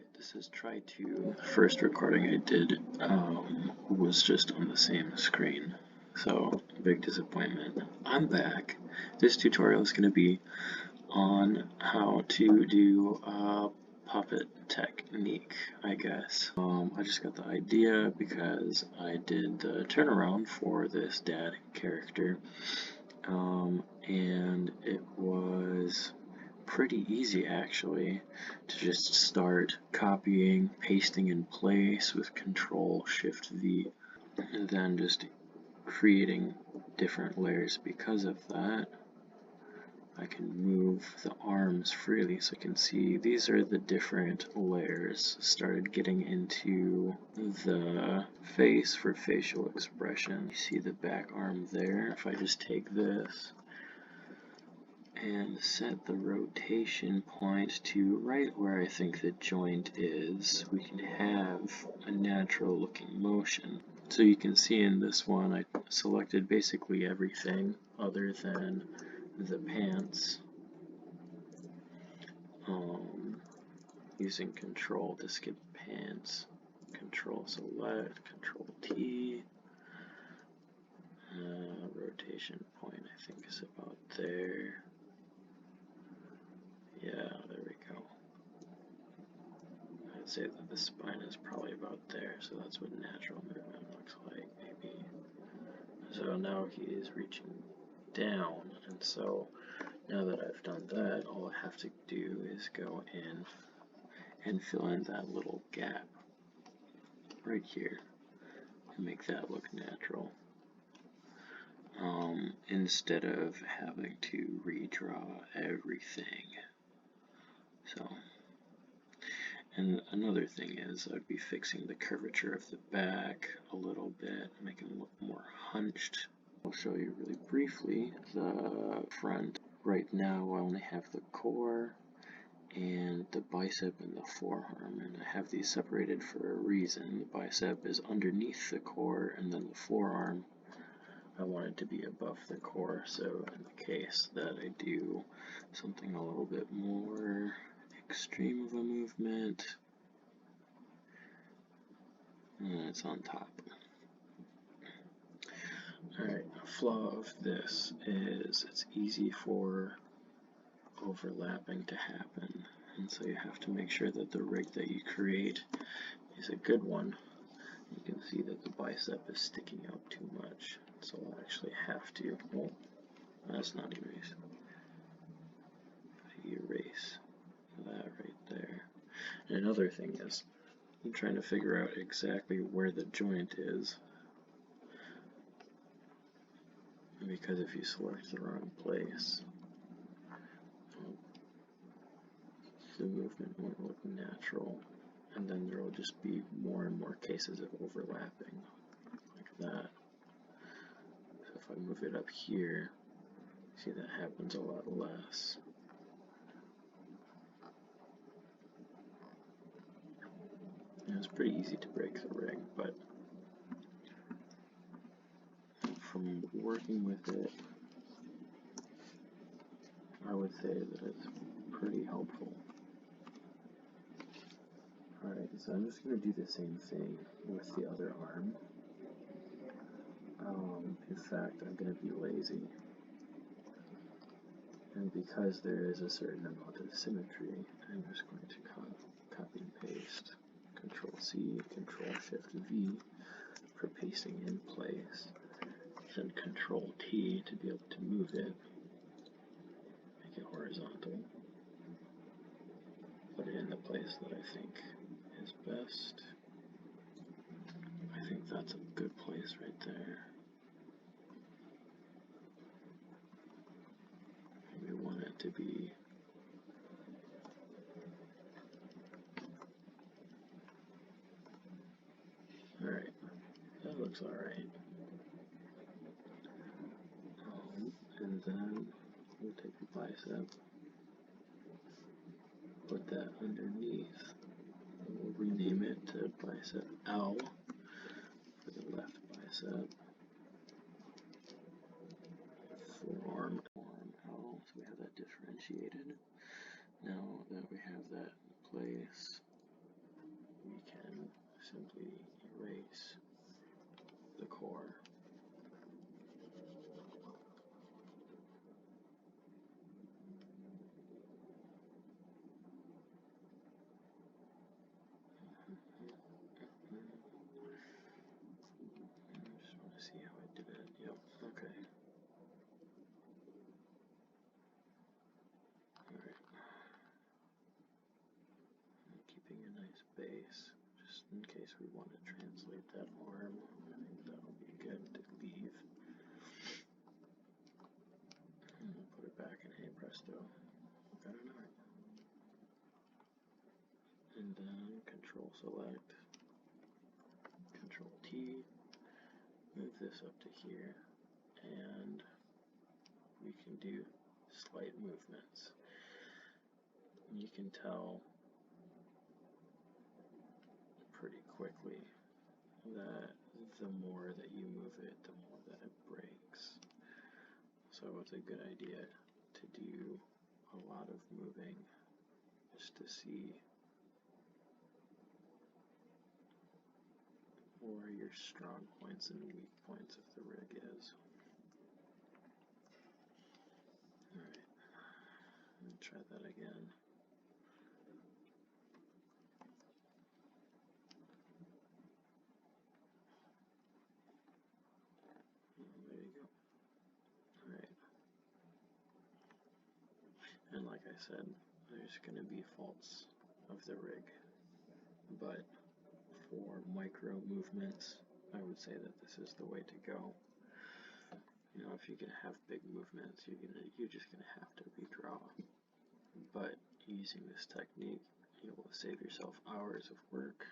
Alright, this is try two. First recording I did was just on the same screen, so big disappointment. I'm back. This tutorial is going to be on how to do a puppet technique, I guess. I just got the idea because I did the turnaround for this dad character, and it was pretty easy actually to just start copying, pasting in place with Control Shift V, and then just creating different layers. Because of that, I can move the arms freely, so you can see these are the different layers. Started getting into the face for facial expression. You see the back arm there. If I just take this and set the rotation point to right where I think the joint is, we can have a natural looking motion. So you can see in this one I selected basically everything other than the pants, using Control to skip pants, Control select, Control T, rotation point I think is about there. Yeah, there we go. I'd say that the spine is probably about there, so that's what natural movement looks like, maybe. So now he is reaching down, and so now that I've done that, all I have to do is go in and fill in that little gap right here and make that look natural. Instead of having to redraw everything. So, and another thing is I'd be fixing the curvature of the back a little bit, make it look more hunched. I'll show you really briefly the front. Right now I only have the core and the bicep and the forearm, and I have these separated for a reason. The bicep is underneath the core, and then the forearm I want it to be above the core, so in the case that I do something a little bit more extreme of a movement, and it's on top. Alright, a flaw of this is it's easy for overlapping to happen, and so you have to make sure that the rig that you create is a good one. You can see that the bicep is sticking out too much, so I'll actually have to, well, that's not erase. Erase that right there. And another thing is, I'm trying to figure out exactly where the joint is, because if you select the wrong place, the movement won't look natural, and then there will just be more and more cases of overlapping, like that. So if I move it up here, see that happens a lot less. And it's pretty easy to break the rig, but from working with it, I would say that it's pretty helpful. Alright, so I'm just going to do the same thing with the other arm. In fact, I'm going to be lazy. And because there is a certain amount of symmetry, I'm just going to copy and paste. Control C, Control Shift V for pasting in place. Then Control T to be able to move it. Make it horizontal. Put it in the place that I think is best. I think that's a good place right there. We want it to be alright. That looks alright. And then we'll take the bicep, put that underneath. We'll rename it to bicep L for the left bicep. Forearm L, so we have that differentiated. Now that we have that in place, simply erase the core. I just want to see how I did it. Yep, okay. Alright. Keeping a nice base, just in case we want to translate that arm. I think that'll be good to leave. And we'll put it back in Hey Presto. Got an arm. And then Control Select, Control T, move this up to here, and we can do slight movements. You can tell pretty quickly that the more that you move it, the more that it breaks. So it's a good idea to do a lot of moving just to see where your strong points and weak points of the rig is. Alright, let me try that again. There you go. Alright. And like I said, there's going to be faults of the rig, but for micro movements, I would say that this is the way to go. You know, if you're going to have big movements, you're just going to have to redraw. But using this technique, you will save yourself hours of work